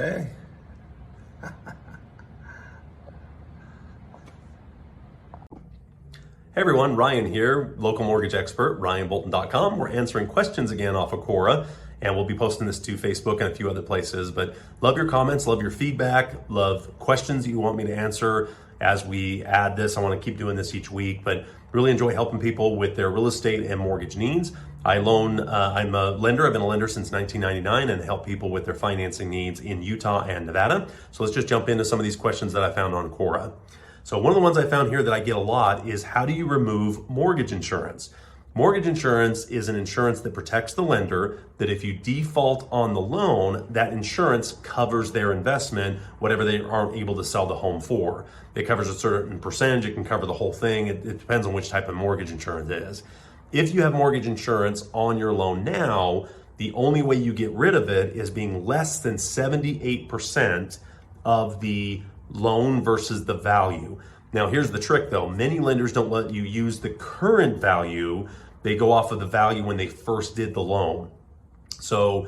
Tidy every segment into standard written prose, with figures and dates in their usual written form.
Hey. Hey everyone, Ryan here, local mortgage expert, ryanbolton.com. We're answering questions again off of Quora, and we'll be posting this to Facebook and a few other places. But love your comments, love your feedback, love questions that you want me to answer as we add this. I want to keep doing this each week, but really enjoy helping people with their real estate and mortgage needs. I'm a lender. I've been a lender since 1999 and help people with their financing needs in Utah and Nevada. So let's just jump into some of these questions that I found on Quora. So one of the ones I found here that I get a lot is, how do you remove mortgage insurance? Mortgage insurance is an insurance that protects the lender, that if you default on the loan, that insurance covers their investment, whatever they aren't able to sell the home for. It covers a certain percentage, it can cover the whole thing. It depends on which type of mortgage insurance it is. If you have mortgage insurance on your loan now, the only way you get rid of it is being less than 78% of the loan versus the value. Now, here's the trick though. Many lenders don't let you use the current value. They go off of the value when they first did the loan. So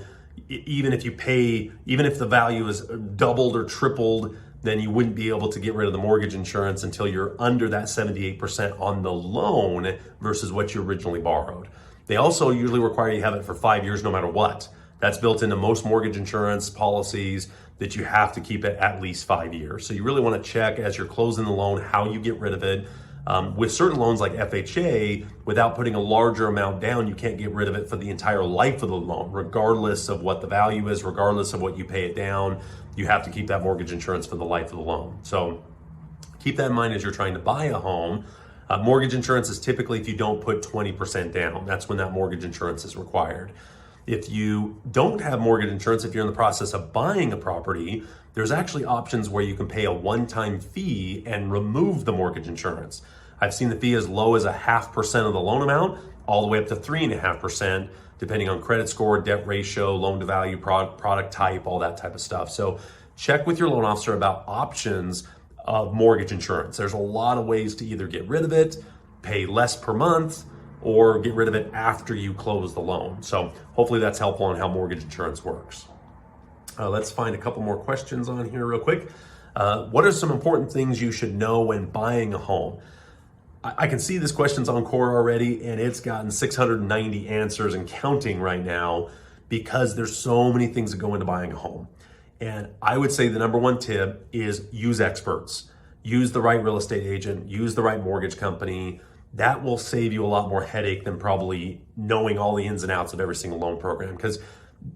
even if the value is doubled or tripled, then you wouldn't be able to get rid of the mortgage insurance until you're under that 78% on the loan versus what you originally borrowed. They also usually require you have it for 5 years no matter what. That's built into most mortgage insurance policies, that you have to keep it at least 5 years. So you really want to check as you're closing the loan how you get rid of it. With certain loans like FHA, without putting a larger amount down, you can't get rid of it for the entire life of the loan, regardless of what the value is, regardless of what you pay it down. You have to keep that mortgage insurance for the life of the loan. So keep that in mind as you're trying to buy a home. Mortgage insurance is typically if you don't put 20% down. That's when that mortgage insurance is required. If you don't have mortgage insurance, if you're in the process of buying a property, there's actually options where you can pay a one-time fee and remove the mortgage insurance. I've seen the fee as low as 0.5% of the loan amount, all the way up to 3.5%, depending on credit score, debt ratio, loan to value, product type, all that type of stuff. So check with your loan officer about options of mortgage insurance. There's a lot of ways to either get rid of it, pay less per month, or get rid of it after you close the loan. So hopefully that's helpful on how mortgage insurance works. Let's find a couple more questions on here real quick. What are some important things you should know when buying a home? I can see this question's on Quora already, and it's gotten 690 answers and counting right now because there's so many things that go into buying a home. And I would say the number one tip is use experts. Use the right real estate agent, use the right mortgage company. That will save you a lot more headache than probably knowing all the ins and outs of every single loan program, because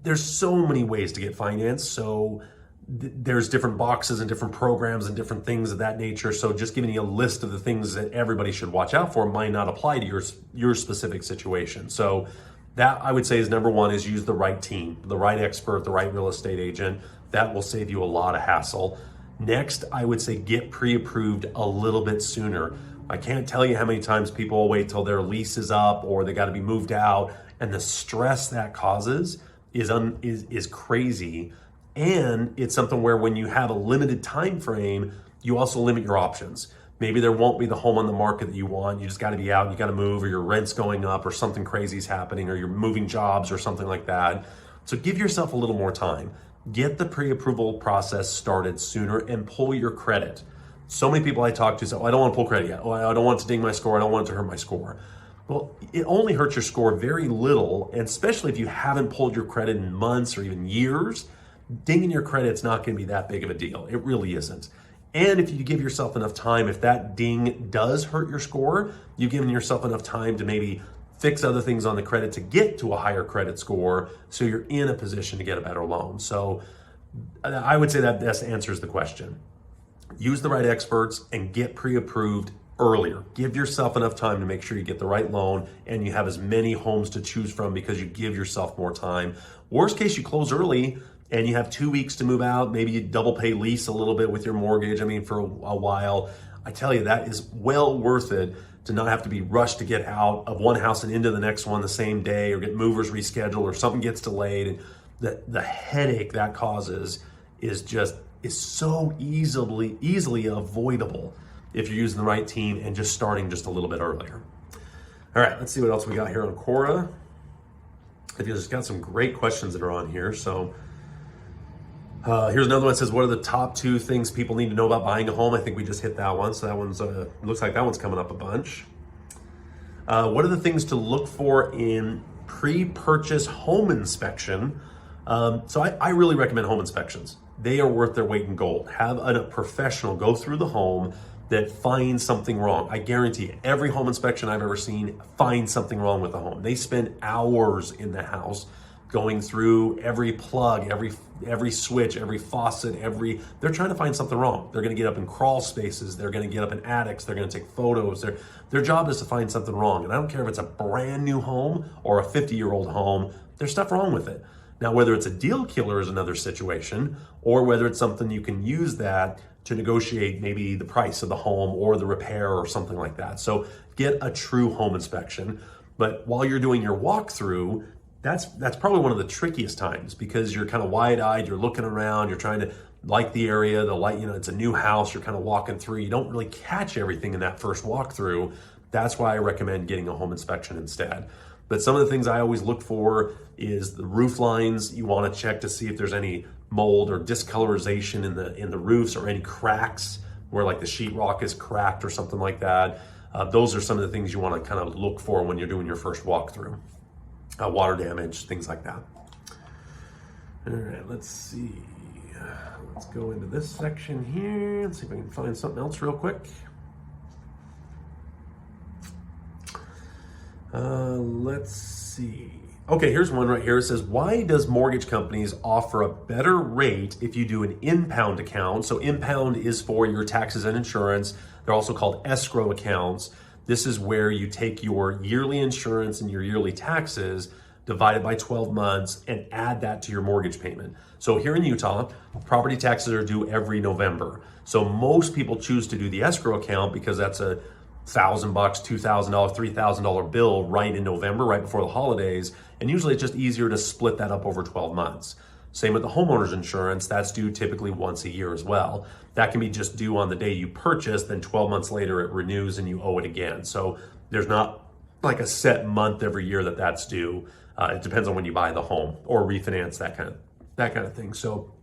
there's so many ways to get financed. So there's different boxes and different programs and different things of that nature. So just giving you a list of the things that everybody should watch out for might not apply to your specific situation. So that, I would say, is number one, is use the right team, the right expert, the right real estate agent. That will save you a lot of hassle. Next, I would say get pre-approved a little bit sooner. I can't tell you how many times people wait till their lease is up or they got to be moved out, and the stress that causes is crazy. And it's something where when you have a limited time frame, you also limit your options. Maybe there won't be the home on the market that you want. You just got to be out, you got to move, or your rent's going up, or something crazy is happening, or you're moving jobs or something like that. So give yourself a little more time. Get the pre-approval process started sooner and pull your credit. So many people I talk to say, oh, I don't want to pull credit yet. Oh, I don't want to ding my score. I don't want it to hurt my score. Well, it only hurts your score very little, and especially if you haven't pulled your credit in months or even years, dinging your credit's not going to be that big of a deal. It really isn't. And if you give yourself enough time, if that ding does hurt your score, you've given yourself enough time to maybe fix other things on the credit to get to a higher credit score, so you're in a position to get a better loan. So I would say that best answers the question. Use the right experts and get pre-approved earlier. Give yourself enough time to make sure you get the right loan and you have as many homes to choose from because you give yourself more time. Worst case, you close early and you have 2 weeks to move out. Maybe you double pay lease a little bit with your mortgage. For a while. I tell you, that is well worth it to not have to be rushed to get out of one house and into the next one the same day, or get movers rescheduled, or something gets delayed. And the headache that causes is so easily avoidable if you're using the right team and just starting just a little bit earlier. All right, let's see what else we got here on Quora. I've just got some great questions that are on here. So Here's another one that says, what are the top 2 things people need to know about buying a home? I think we just hit that one. So that one's, looks like that one's coming up a bunch. What are the things to look for in pre-purchase home inspection? So I really recommend home inspections. They are worth their weight in gold. Have a professional go through the home that finds something wrong. I guarantee you, every home inspection I've ever seen finds something wrong with the home. They spend hours in the house going through every plug, every switch, every faucet, they're trying to find something wrong. They're gonna get up in crawl spaces, they're gonna get up in attics, they're gonna take photos. Their job is to find something wrong. And I don't care if it's a brand new home or a 50-year-old home, there's stuff wrong with it. Now, whether it's a deal killer is another situation, or whether it's something you can use that to negotiate maybe the price of the home or the repair or something like that. So get a true home inspection. But while you're doing your walkthrough, that's probably one of the trickiest times, because you're kind of wide-eyed, you're looking around, you're trying to like the area, the light, it's a new house, you're kind of walking through, you don't really catch everything in that first walkthrough. That's why I recommend getting a home inspection instead. But some of the things I always look for is the roof lines. You want to check to see if there's any mold or discolorization in the roofs, or any cracks where like the sheetrock is cracked or something like that. Those are some of the things you want to kind of look for when you're doing your first walkthrough. Water damage, things like that. All right, let's see. Let's go into this section here. Let's see if I can find something else real quick. Let's see. Okay, here's one right here. It says, why does mortgage companies offer a better rate if you do an impound account? So impound is for your taxes and insurance. They're also called escrow accounts. This is where you take your yearly insurance and your yearly taxes, divided by 12 months, and add that to your mortgage payment. So here in Utah, property taxes are due every November. So most people choose to do the escrow account because that's a $1,000, $2,000, $3,000 bill right in November, right before the holidays. And usually it's just easier to split that up over 12 months. Same with the homeowner's insurance, that's due typically once a year as well. That can be just due on the day you purchase, then 12 months later it renews and you owe it again. So there's not like a set month every year that's due. It depends on when you buy the home or refinance, that kind of thing. So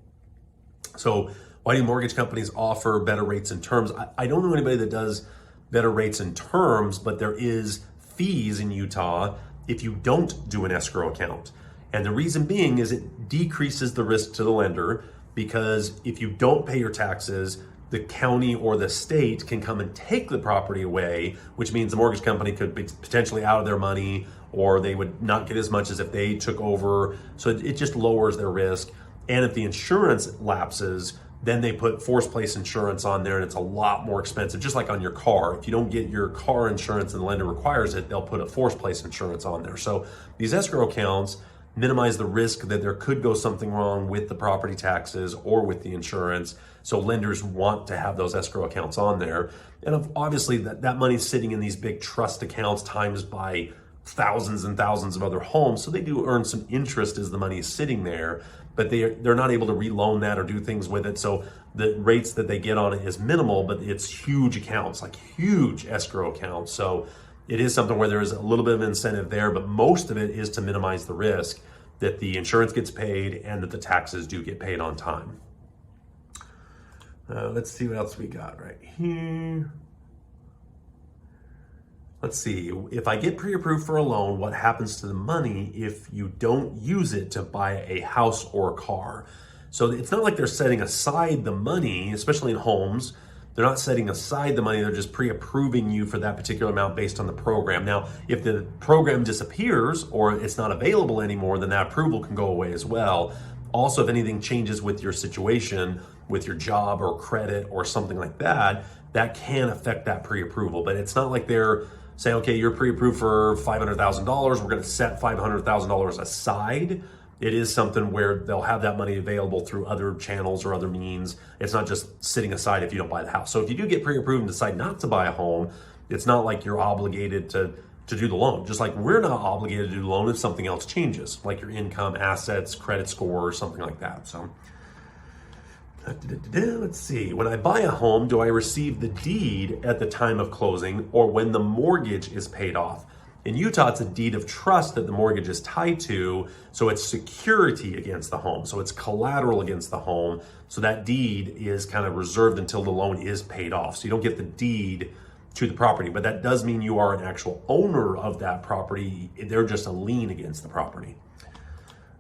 why do mortgage companies offer better rates and terms? I don't know anybody that does better rates and terms, but there is fees in Utah if you don't do an escrow account. And the reason being is it decreases the risk to the lender, because if you don't pay your taxes, the county or the state can come and take the property away, which means the mortgage company could be potentially out of their money, or they would not get as much as if they took over. So it just lowers their risk. And if the insurance lapses, then they put forced place insurance on there, and it's a lot more expensive, just like on your car. If you don't get your car insurance and the lender requires it, they'll put a forced place insurance on there. So these escrow accounts minimize the risk that there could go something wrong with the property taxes or with the insurance. So lenders want to have those escrow accounts on there. And obviously that money's sitting in these big trust accounts times by thousands and thousands of other homes. So they do earn some interest as the money is sitting there, but they're not able to reloan that or do things with it. So the rates that they get on it is minimal, but it's huge accounts, like huge escrow accounts. So it is something where there is a little bit of incentive there, but most of it is to minimize the risk that the insurance gets paid and that the taxes do get paid on time. Let's see what else we got right here. Let's see, if I get pre-approved for a loan, what happens to the money if you don't use it to buy a house or a car? So it's not like they're setting aside the money, especially in homes. They're not setting aside the money, they're just pre-approving you for that particular amount based on the program. Now, if the program disappears or it's not available anymore, then that approval can go away as well. Also, if anything changes with your situation, with your job or credit or something like that, that can affect that pre-approval. But it's not like they're saying, okay, you're pre-approved for $500,000, we're gonna set $500,000 aside. It is something where they'll have that money available through other channels or other means. It's not just sitting aside if you don't buy the house. So if you do get pre-approved and decide not to buy a home, it's not like you're obligated to do the loan. Just like we're not obligated to do the loan if something else changes, like your income, assets, credit score, or something like that. So let's see, when I buy a home, do I receive the deed at the time of closing or when the mortgage is paid off? In Utah, it's a deed of trust that the mortgage is tied to, so it's security against the home. So it's collateral against the home. So that deed is kind of reserved until the loan is paid off. So you don't get the deed to the property, but that does mean you are an actual owner of that property. They're just a lien against the property.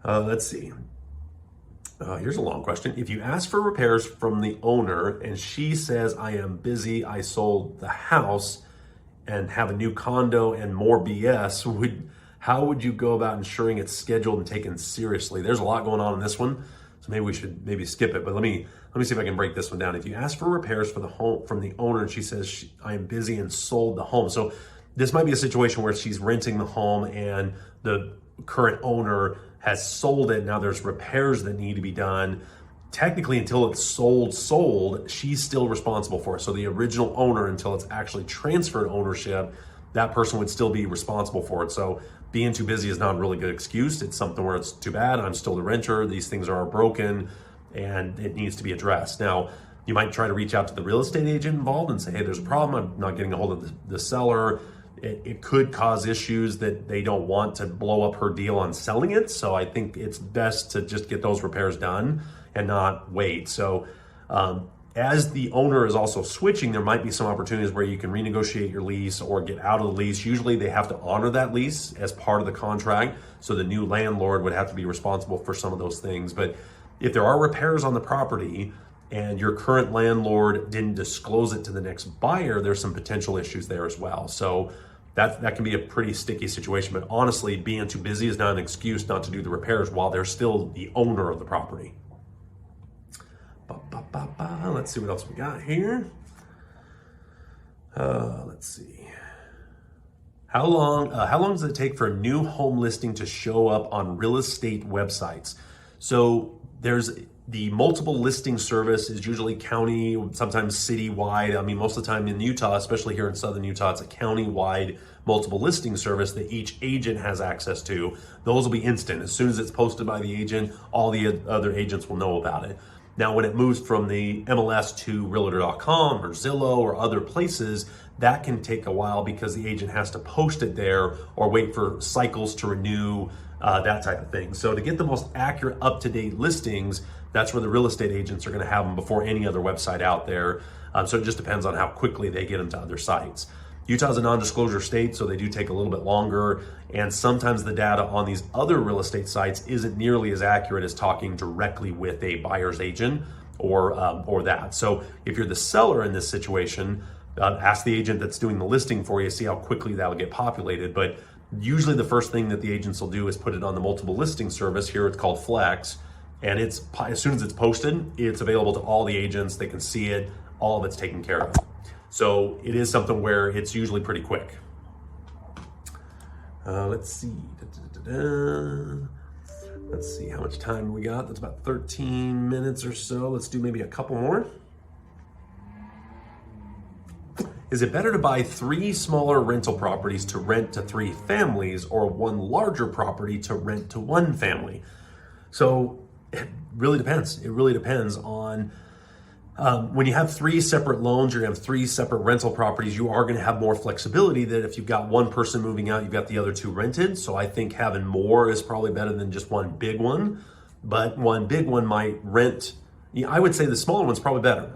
Let's see. Here's a long question. If you ask for repairs from the owner and she says, I am busy, I sold the house and have a new condo and more BS, how would you go about ensuring it's scheduled and taken seriously? There's a lot going on in this one, so maybe we should skip it, but let me see if I can break this one down. If you ask for repairs for the home from the owner and she says, I am busy and sold the home. So this might be a situation where she's renting the home and the current owner has sold it. Now there's repairs that need to be done. Technically, until it's sold, she's still responsible for it. So the original owner, until it's actually transferred ownership, that person would still be responsible for it. So being too busy is not a really good excuse. It's something where it's too bad, I'm still the renter, these things are broken, and it needs to be addressed. Now, you might try to reach out to the real estate agent involved and say, hey, there's a problem, I'm not getting a hold of the seller. It could cause issues that they don't want to blow up her deal on selling it. So I think it's best to just get those repairs done and not wait. So as the owner is also switching, there might be some opportunities where you can renegotiate your lease or get out of the lease. Usually they have to honor that lease as part of the contract. So the new landlord would have to be responsible for some of those things. But if there are repairs on the property and your current landlord didn't disclose it to the next buyer, there's some potential issues there as well. So that can be a pretty sticky situation. But honestly, being too busy is not an excuse not to do the repairs while they're still the owner of the property. Let's see what else we got here. Let's see. How long does it take for a new home listing to show up on real estate websites? So there's the multiple listing service is usually county, sometimes city-wide. I mean, most of the time in Utah, especially here in southern Utah, it's a county-wide multiple listing service that each agent has access to. Those will be instant. As soon as it's posted by the agent, all the other agents will know about it. Now, when it moves from the MLS to realtor.com or Zillow or other places, that can take a while because the agent has to post it there or wait for cycles to renew, that type of thing. So to get the most accurate, up-to-date listings, that's where the real estate agents are going to have them before any other website out there. So it just depends on how quickly they get them to other sites. Utah's a non-disclosure state, so they do take a little bit longer. And sometimes the data on these other real estate sites isn't nearly as accurate as talking directly with a buyer's agent or that. So if you're the seller in this situation, ask the agent that's doing the listing for you, see how quickly that'll get populated. But usually the first thing that the agents will do is put it on the multiple listing service. Here it's called Flex. And it's as soon as it's posted, it's available to all the agents. They can see it. All of it's taken care of. So it is something where it's usually pretty quick. Let's see. Let's see how much time we got. That's about 13 minutes or so. Let's do maybe a couple more. Is it better to buy 3 smaller rental properties to rent to 3 families or 1 larger property to rent to 1 family? So it really depends. It really depends on when you have 3 separate loans, you're gonna have 3 separate rental properties, you are gonna have more flexibility that if you've got 1 person moving out, you've got the other 2 rented. So I think having more is probably better than just 1 big one, but 1 big one might rent. I would say the smaller one's probably better.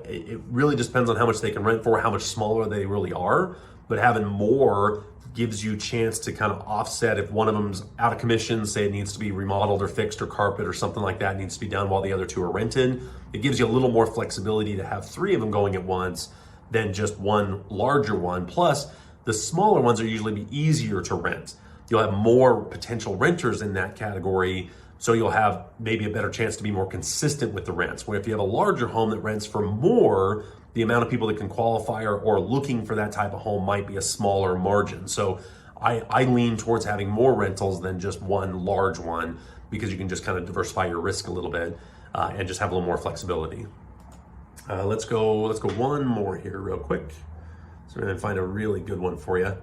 It really just depends on how much they can rent for, how much smaller they really are, but having more gives you a chance to kind of offset if one of them's out of commission, say it needs to be remodeled or fixed or carpet or something like that needs to be done while the other 2 are rented. It gives you a little more flexibility to have 3 of them going at once than just 1 larger one. Plus, the smaller ones are usually be easier to rent. You'll have more potential renters in that category, so you'll have maybe a better chance to be more consistent with the rents. Where if you have a larger home that rents for more, the amount of people that can qualify or looking for that type of home might be a smaller margin. So I lean towards having more rentals than just 1 large one because you can just kind of diversify your risk a little bit and just have a little more flexibility. Let's go 1 more here real quick. So we're gonna find a really good one for you.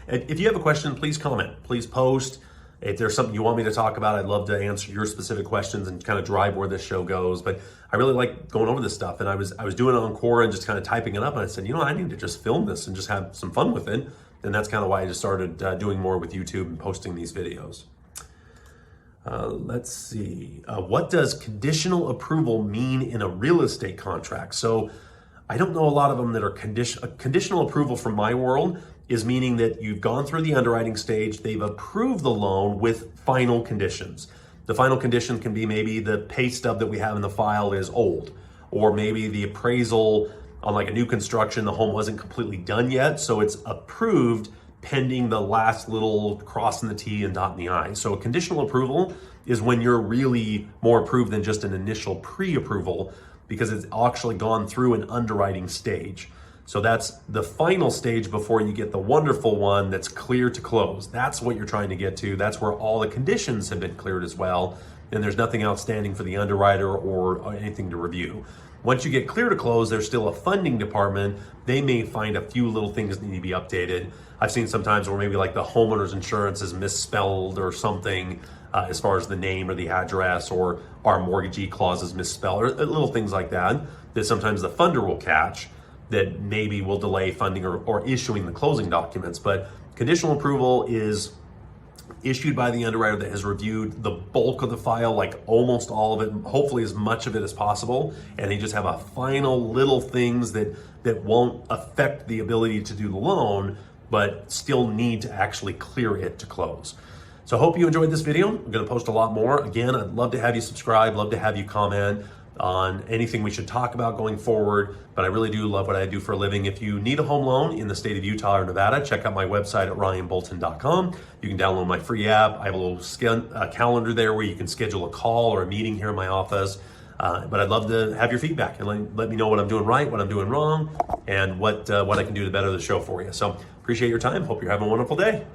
If you have a question, please comment, please post. If there's something you want me to talk about, I'd love to answer your specific questions and kind of drive where this show goes. But I really like going over this stuff. And I was doing it on Quora and just kind of typing it up. And I said, I need to just film this and just have some fun with it. And that's kind of why I just started doing more with YouTube and posting these videos. Let's see. What does conditional approval mean in a real estate contract? So I don't know a lot of them that are conditional approval from my world is meaning that you've gone through the underwriting stage, they've approved the loan with final conditions. The final condition can be maybe the pay stub that we have in the file is old, or maybe the appraisal on like a new construction, the home wasn't completely done yet, so it's approved pending the last little crossing the T and dotting the I. So a conditional approval is when you're really more approved than just an initial pre-approval because it's actually gone through an underwriting stage. So that's the final stage before you get the wonderful one that's clear to close. That's what you're trying to get to. That's where all the conditions have been cleared as well. And there's nothing outstanding for the underwriter or anything to review. Once you get clear to close, there's still a funding department. They may find a few little things that need to be updated. I've seen sometimes where maybe like the homeowner's insurance is misspelled or something as far as the name or the address, or our mortgagee clause is misspelled, or little things like that sometimes the funder will catch that maybe will delay funding or issuing the closing documents. But conditional approval is issued by the underwriter that has reviewed the bulk of the file, like almost all of it, hopefully as much of it as possible, and they just have a final little things that won't affect the ability to do the loan, but still need to actually clear it to close. So I hope you enjoyed this video. I'm gonna post a lot more. Again, I'd love to have you subscribe, love to have you comment on anything we should talk about going forward, but I really do love what I do for a living. If you need a home loan in the state of Utah or Nevada, check out my website at ryanbolton.com. You can download my free app. I have a little calendar there where you can schedule a call or a meeting here in my office. But I'd love to have your feedback and let me know what I'm doing right, what I'm doing wrong, and what I can do to better the show for you. So appreciate your time. Hope you're having a wonderful day.